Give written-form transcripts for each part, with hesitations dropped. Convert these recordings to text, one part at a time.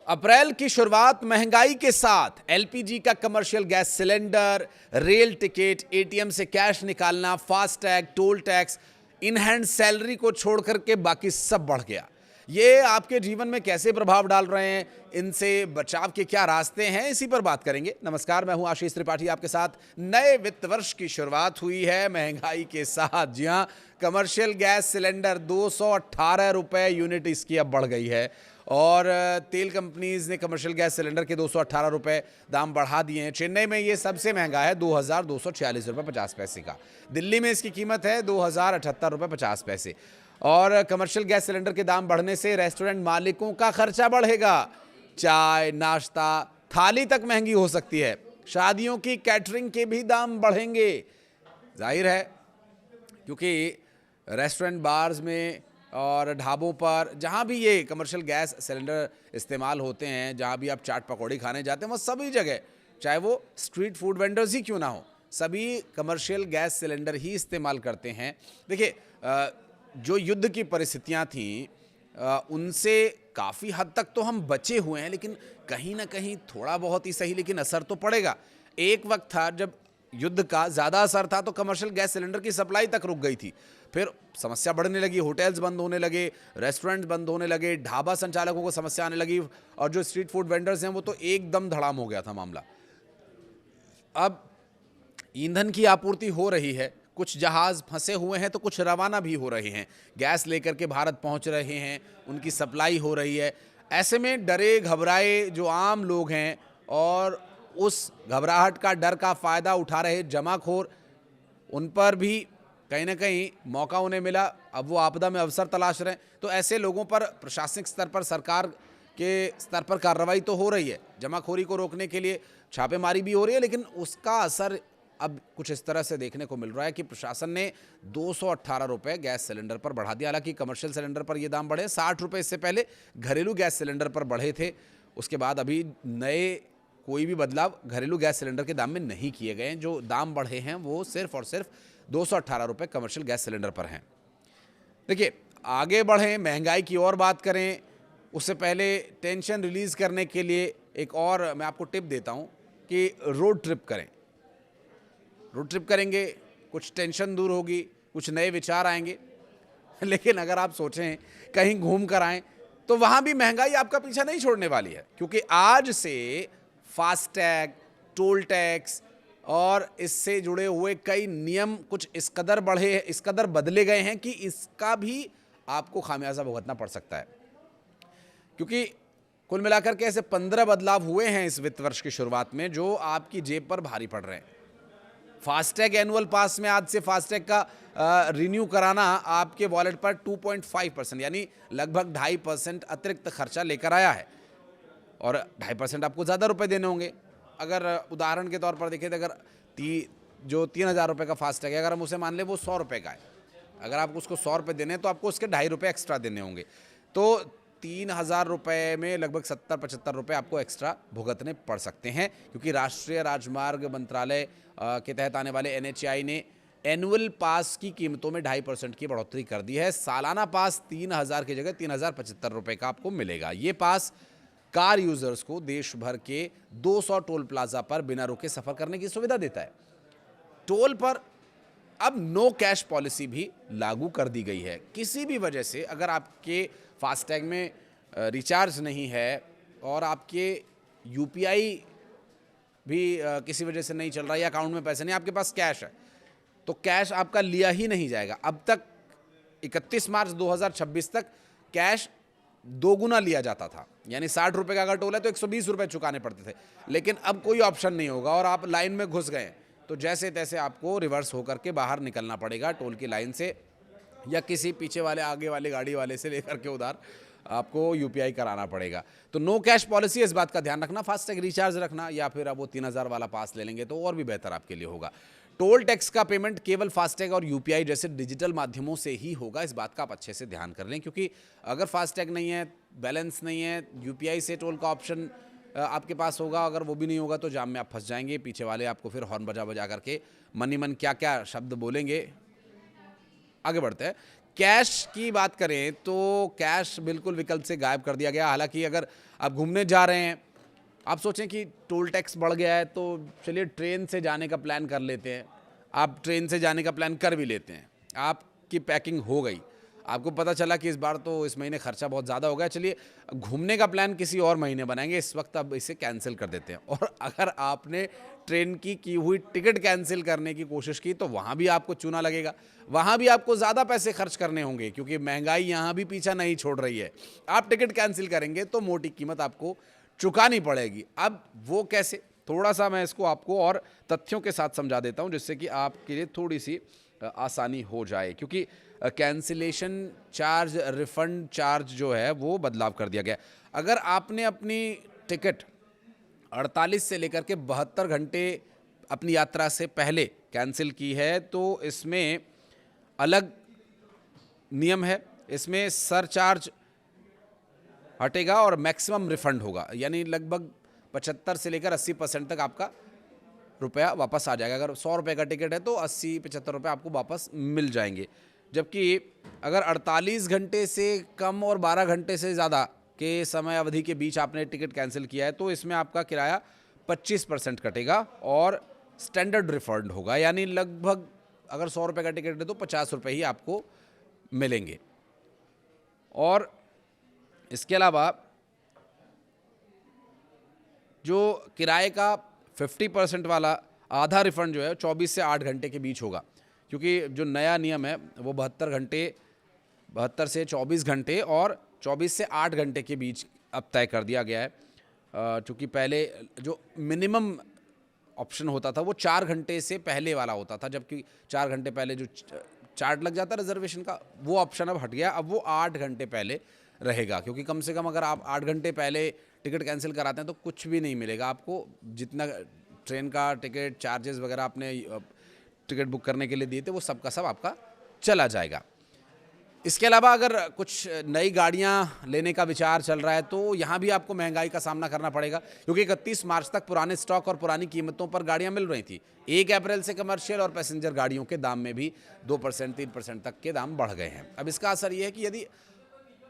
अप्रैल की शुरुआत महंगाई के साथ। एलपीजी का commercial gas cylinder, rail ticket, ATM से कैश निकालना, FASTag, toll tax, in hand salary को छोड़ करके बाकी सब बढ़ गया। ये आपके जीवन में कैसे प्रभाव डाल रहे हैं, इनसे बचाव के क्या रास्ते हैं, इसी पर बात करेंगे। नमस्कार, मैं हूं आशीष त्रिपाठी आपके साथ। नए वित्त वर्ष की शुरुआत हुई है महंगाई के साथ। जी हां, कमर्शियल गैस सिलेंडर 218 रुपए यूनिट इसकी अब बढ़ गई है और तेल कंपनीज ने कमर्शियल गैस सिलेंडर के 218 रुपए दाम बढ़ा दिए हैं। चेन्नई में ये सबसे महंगा है 2246 रुपए 50 पैसे का। दिल्ली में इसकी कीमत है 2078 रुपए 50 पैसे। और कमर्शियल गैस सिलेंडर के दाम बढ़ने से रेस्टोरेंट मालिकों का खर्चा बढ़ेगा। चाय, नाश्ता, थाली तक महंगी हो सकती है। शादियों की कैटरिंग के भी दाम बढ़ेंगे। जाहिर है, क्योंकि रेस्टोरेंट, बार्स में और ढाबों पर जहाँ भी ये कमर्शियल गैस सिलेंडर इस्तेमाल होते हैं, जहाँ भी आप चाट पकौड़ी खाने जाते हैं, वो सभी जगह, चाहे वो स्ट्रीट फूड वेंडर्स ही क्यों ना हो, सभी कमर्शियल गैस सिलेंडर ही इस्तेमाल करते हैं। देखिए, जो युद्ध की परिस्थितियाँ थीं उनसे काफ़ी हद तक तो हम बचे हुए हैं, लेकिन कहीं ना कहीं थोड़ा बहुत ही सही, लेकिन असर तो पड़ेगा। एक वक्त था जब युद्ध का ज़्यादा असर था तो कमर्शियल गैस सिलेंडर की सप्लाई तक रुक गई थी। फिर समस्या बढ़ने लगी, होटल्स बंद होने लगे, रेस्टोरेंट्स बंद होने लगे, ढाबा संचालकों को समस्या आने लगी और जो स्ट्रीट फूड वेंडर्स हैं वो तो एकदम धड़ाम हो गया था मामला। अब ईंधन की आपूर्ति हो रही है, कुछ जहाज़ फंसे हुए हैं तो कुछ रवाना भी हो रहे हैं, गैस लेकर के भारत पहुंच रहे हैं, उनकी सप्लाई हो रही है। ऐसे में डरे घबराए जो आम लोग हैं और उस घबराहट का, डर का फ़ायदा उठा रहे जमाखोर, उन पर भी कहीं ना कहीं मौका उन्हें मिला। अब वो आपदा में अवसर तलाश रहे हैं। तो ऐसे लोगों पर प्रशासनिक स्तर पर, सरकार के स्तर पर कार्रवाई तो हो रही है, जमाखोरी को रोकने के लिए छापेमारी भी हो रही है, लेकिन उसका असर अब कुछ इस तरह से देखने को मिल रहा है कि प्रशासन ने 218 रुपये गैस सिलेंडर पर बढ़ा दिया। हालांकि कमर्शियल सिलेंडर पर ये दाम बढ़े, 60 रुपये इससे पहले घरेलू गैस सिलेंडर पर बढ़े थे। उसके बाद अभी नए कोई भी बदलाव घरेलू गैस सिलेंडर के दाम में नहीं किए गए हैं। जो दाम बढ़े हैं वो सिर्फ और सिर्फ 218 रुपये कमर्शियल गैस सिलेंडर पर हैं। देखिए, आगे बढ़ें, महंगाई की और बात करें, उससे पहले टेंशन रिलीज़ करने के लिए एक और मैं आपको टिप देता हूं कि रोड ट्रिप करें। रोड ट्रिप करेंगे, कुछ टेंशन दूर होगी, कुछ नए विचार आएंगे। लेकिन अगर आप सोचें कहीं घूम कर आएँ तो वहाँ भी महंगाई आपका पीछा नहीं छोड़ने वाली है, क्योंकि आज से फास्टैग, टोल टैक्स और इससे जुड़े हुए कई नियम कुछ इस कदर बढ़े, इस कदर बदले गए हैं कि इसका भी आपको खामियाजा भुगतना पड़ सकता है। क्योंकि कुल मिलाकर के ऐसे 15 बदलाव हुए हैं इस वित्त वर्ष की शुरुआत में जो आपकी जेब पर भारी पड़ रहे हैं। फास्टैग एनुअल पास में आज से फास्टैग का रिन्यू कराना आपके वॉलेट पर 2.5% यानी लगभग 2.5% अतिरिक्त खर्चा लेकर आया है और 2.5% आपको ज़्यादा रुपए देने होंगे। अगर उदाहरण के तौर पर देखें तो अगर जो 3,000 रुपये का फास्टैग है, अगर हम उसे मान लें वो 100 रुपये का है, अगर आप उसको 100 रुपये देने हैं तो आपको उसके 2.5 रुपये एक्स्ट्रा देने होंगे। तो 3,000 रुपये में लगभग 70-75 रुपये आपको एक्स्ट्रा भुगतने पड़ सकते हैं, क्योंकि राष्ट्रीय राजमार्ग मंत्रालय के तहत आने वाले NHAI ने एनुअल पास की कीमतों में 2.5% की बढ़ोतरी कर दी है। सालाना पास 3,000 की जगह 3,075 रुपये का आपको मिलेगा। ये पास कार यूजर्स को देश भर के 200 टोल प्लाजा पर बिना रुके सफर करने की सुविधा देता है। टोल पर अब नो कैश पॉलिसी भी लागू कर दी गई है। किसी भी वजह से अगर आपके फास्टैग में रिचार्ज नहीं है और आपके UPI भी किसी वजह से नहीं चल रहा या अकाउंट में पैसे नहीं, आपके पास कैश है, तो कैश आपका लिया ही नहीं जाएगा। अब तक 31 मार्च 2026 तक कैश 2 गुना लिया जाता था, यानी 60 रुपये का अगर टोल है तो 120 रुपये चुकाने पड़ते थे। लेकिन अब कोई ऑप्शन नहीं होगा और आप लाइन में घुस गए तो जैसे तैसे आपको रिवर्स होकर के बाहर निकलना पड़ेगा टोल की लाइन से, या किसी पीछे वाले, आगे वाले गाड़ी वाले से लेकर के उधार आपको UPI कराना पड़ेगा। तो नो कैश पॉलिसी, इस बात का ध्यान रखना। फास्टैग रिचार्ज रखना, या फिर अब वो 3,000 वाला पास ले लेंगे तो और भी बेहतर आपके लिए होगा। टोल टैक्स का पेमेंट केवल फास्टैग और UPI जैसे डिजिटल माध्यमों से ही होगा, इस बात का आप अच्छे से ध्यान कर लें, क्योंकि अगर फास्टैग नहीं है, बैलेंस नहीं है, UPI से टोल का ऑप्शन आपके पास होगा, अगर वो भी नहीं होगा तो जाम में आप फंस जाएंगे। पीछे वाले आपको फिर हॉर्न बजा बजा करके मन ही मन क्या क्या शब्द बोलेंगे। आगे बढ़ते हैं। कैश की बात करें तो कैश बिल्कुल विकल्प से गायब कर दिया गया। हालांकि अगर आप घूमने जा रहे हैं, आप सोचें कि टोल टैक्स बढ़ गया है तो चलिए ट्रेन से जाने का प्लान कर लेते हैं। आप ट्रेन से जाने का प्लान कर भी लेते हैं, आपकी पैकिंग हो गई, आपको पता चला कि इस बार तो इस महीने खर्चा बहुत ज़्यादा हो गया, चलिए घूमने का प्लान किसी और महीने बनाएंगे, इस वक्त अब इसे कैंसिल कर देते हैं। और अगर आपने ट्रेन की हुई टिकट कैंसिल करने की कोशिश की तो वहाँ भी आपको चूना लगेगा, वहाँ भी आपको ज़्यादा पैसे खर्च करने होंगे, क्योंकि महंगाई यहाँ भी पीछा नहीं छोड़ रही है। आप टिकट कैंसिल करेंगे तो मोटी कीमत आपको चुकानी पड़ेगी। अब वो कैसे, थोड़ा सा मैं इसको आपको और तथ्यों के साथ समझा देता हूँ, जिससे कि आपके लिए थोड़ी सी आसानी हो जाए। क्योंकि कैंसिलेशन चार्ज, रिफंड चार्ज जो है वो बदलाव कर दिया गया। अगर आपने अपनी टिकट 48 से लेकर के 72 घंटे अपनी यात्रा से पहले कैंसिल की है तो इसमें अलग नियम है। इसमें सरचार्ज हटेगा और मैक्सिमम रिफंड होगा, यानी लगभग 75 से लेकर 80% तक आपका रुपया वापस आ जाएगा। अगर 100 रुपये का टिकट है तो 80-75 रुपये आपको वापस मिल जाएंगे। जबकि अगर 48 घंटे से कम और 12 घंटे से ज़्यादा के समय अवधि के बीच आपने टिकट कैंसिल किया है तो इसमें आपका किराया 25% कटेगा और स्टैंडर्ड रिफंड होगा, यानी लगभग अगर 100 रुपये का टिकट है तो 50 रुपये ही आपको मिलेंगे। और इसके अलावा जो किराए का 50% वाला आधा रिफंड जो है 24 से 8 घंटे के बीच होगा, क्योंकि जो नया नियम है वो 72 से 24 घंटे और 24 से 8 घंटे के बीच अब तय कर दिया गया है। चूँकि पहले जो मिनिमम ऑप्शन होता था वो 4 घंटे से पहले वाला होता था, जबकि 4 घंटे पहले जो चार्ट लग जाता रिजर्वेशन का वो ऑप्शन अब हट गया, अब वो 8 घंटे पहले रहेगा। क्योंकि कम से कम अगर आप 8 घंटे पहले टिकट कैंसिल कराते हैं तो कुछ भी नहीं मिलेगा आपको, जितना ट्रेन का टिकट चार्जेस वगैरह आपने टिकट बुक करने के लिए दिए थे वो सब का सब आपका चला जाएगा। इसके अलावा अगर कुछ नई गाड़ियां लेने का विचार चल रहा है तो यहाँ भी आपको महंगाई का सामना करना पड़ेगा, क्योंकि 31 मार्च तक पुराने स्टॉक और पुरानी कीमतों पर गाड़ियां मिल रही थी। 1 अप्रैल से कमर्शियल और पैसेंजर गाड़ियों के दाम में भी 2% 3% तक के दाम बढ़ गए हैं। अब इसका असर ये है कि यदि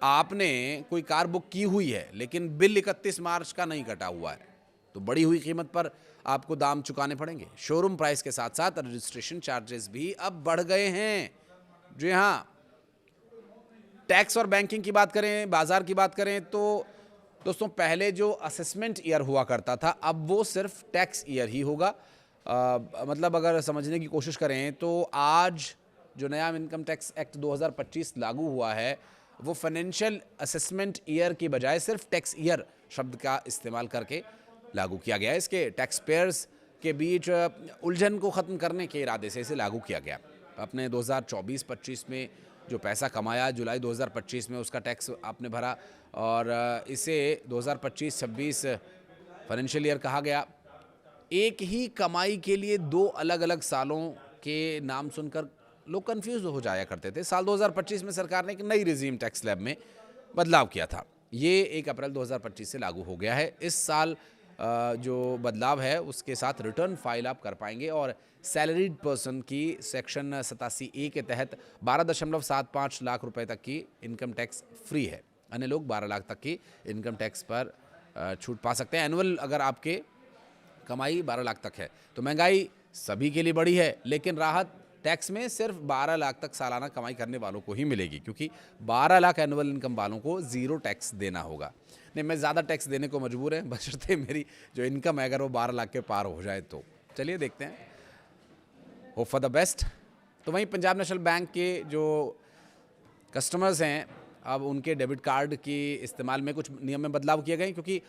आपने कोई कार बुक की हुई है लेकिन बिल 31 मार्च का नहीं कटा हुआ है तो बढ़ी हुई कीमत पर आपको दाम चुकाने पड़ेंगे। शोरूम प्राइस के साथ साथ रजिस्ट्रेशन चार्जेस भी अब बढ़ गए हैं। जी हाँ, टैक्स और बैंकिंग की बात करें, बाजार की बात करें तो दोस्तों पहले जो असेसमेंट ईयर हुआ करता था अब वो सिर्फ टैक्स ईयर ही होगा। मतलब अगर समझने की कोशिश करें तो आज जो नया इनकम टैक्स एक्ट 2025 लागू हुआ है वो फाइनेंशियल असेसमेंट ईयर की बजाय सिर्फ टैक्स ईयर शब्द का इस्तेमाल करके लागू किया गया है। इसके टैक्स पेयर्स के बीच उलझन को ख़त्म करने के इरादे से इसे लागू किया गया। अपने 2024-25 में जो पैसा कमाया जुलाई 2025 में उसका टैक्स आपने भरा और इसे 2025-26 फाइनेंशियल ईयर कहा गया। एक ही कमाई के लिए 2 अलग अलग सालों के नाम सुनकर लोग कंफ्यूज हो जाया करते थे। साल 2025 में सरकार ने एक नई रिजीम टैक्स स्लैब में बदलाव किया था, ये 1 अप्रैल 2025 से लागू हो गया है। इस साल जो बदलाव है उसके साथ रिटर्न फाइल आप कर पाएंगे और सैलरीड पर्सन की सेक्शन 87A के तहत 12.75 लाख रुपए तक की इनकम टैक्स फ्री है। अन्य लोग 12 लाख तक की इनकम टैक्स पर छूट पा सकते हैं। एनुअल अगर आपके कमाई 12 लाख तक है तो महंगाई सभी के लिए बढ़ी है, लेकिन राहत टैक्स में सिर्फ 12 लाख तक सालाना कमाई करने वालों को ही मिलेगी, क्योंकि 12 लाख एनुअल इनकम वालों को 0 टैक्स देना होगा। नहीं, मैं ज़्यादा टैक्स देने को मजबूर है बशर्ते मेरी जो इनकम है अगर वो 12 लाख के पार हो जाए तो। चलिए देखते हैं, होप फॉर द बेस्ट। तो वहीं पंजाब नेशनल बैंक के जो कस्टमर्स हैं अब उनके डेबिट कार्ड की इस्तेमाल में कुछ नियम में बदलाव किए गए, क्योंकि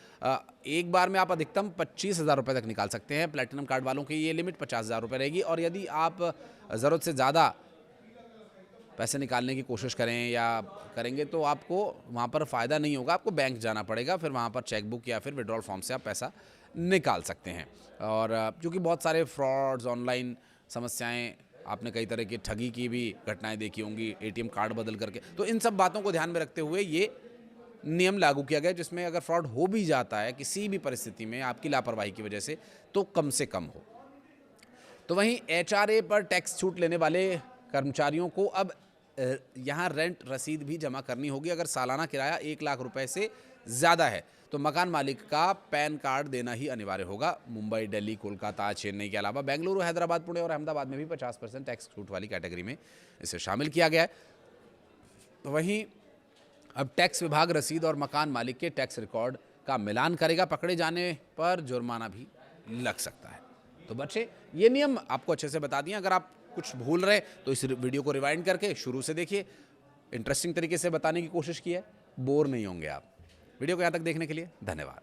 एक बार में आप अधिकतम 25,000 रुपये तक निकाल सकते हैं। प्लैटिनम कार्ड वालों की ये लिमिट 50,000 रुपये रहेगी और यदि आप ज़रूरत से ज़्यादा पैसे निकालने की कोशिश करें या करेंगे तो आपको वहाँ पर फ़ायदा नहीं होगा, आपको बैंक जाना पड़ेगा, फिर वहाँ पर चेकबुक या फिर विड्रॉल फॉर्म से आप पैसा निकाल सकते हैं। और क्योंकि बहुत सारे फ्रॉड्स, ऑनलाइन समस्याएं, आपने कई तरह की ठगी की भी घटनाएं देखी होंगी, एटीएम कार्ड बदल करके, तो इन सब बातों को ध्यान में रखते हुए ये नियम लागू किया गया, जिसमें अगर फ्रॉड हो भी जाता है किसी भी परिस्थिति में आपकी लापरवाही की वजह से तो कम से कम हो। तो वहीं HRA पर टैक्स छूट लेने वाले कर्मचारियों को अब यहाँ रेंट रसीद भी जमा करनी होगी अगर सालाना किराया 1 लाख रुपए से ज़्यादा है तो मकान मालिक का पैन कार्ड देना ही अनिवार्य होगा। मुंबई, दिल्ली, कोलकाता, चेन्नई के अलावा बेंगलुरु, हैदराबाद, पुणे और अहमदाबाद में भी 50% टैक्स छूट वाली कैटेगरी में इसे शामिल किया गया है। वहीं अब टैक्स विभाग रसीद और मकान मालिक के टैक्स रिकॉर्ड का मिलान करेगा। पकड़े जाने पर जुर्माना भी लग सकता है। तो बच्चे, ये नियम आपको अच्छे से बता दिए। अगर आप कुछ भूल रहे तो इस वीडियो को रिवाइंड करके शुरू से देखिए। इंटरेस्टिंग तरीके से बताने की कोशिश की है, बोर नहीं होंगे आप। वीडियो को यहाँ तक देखने के लिए धन्यवाद।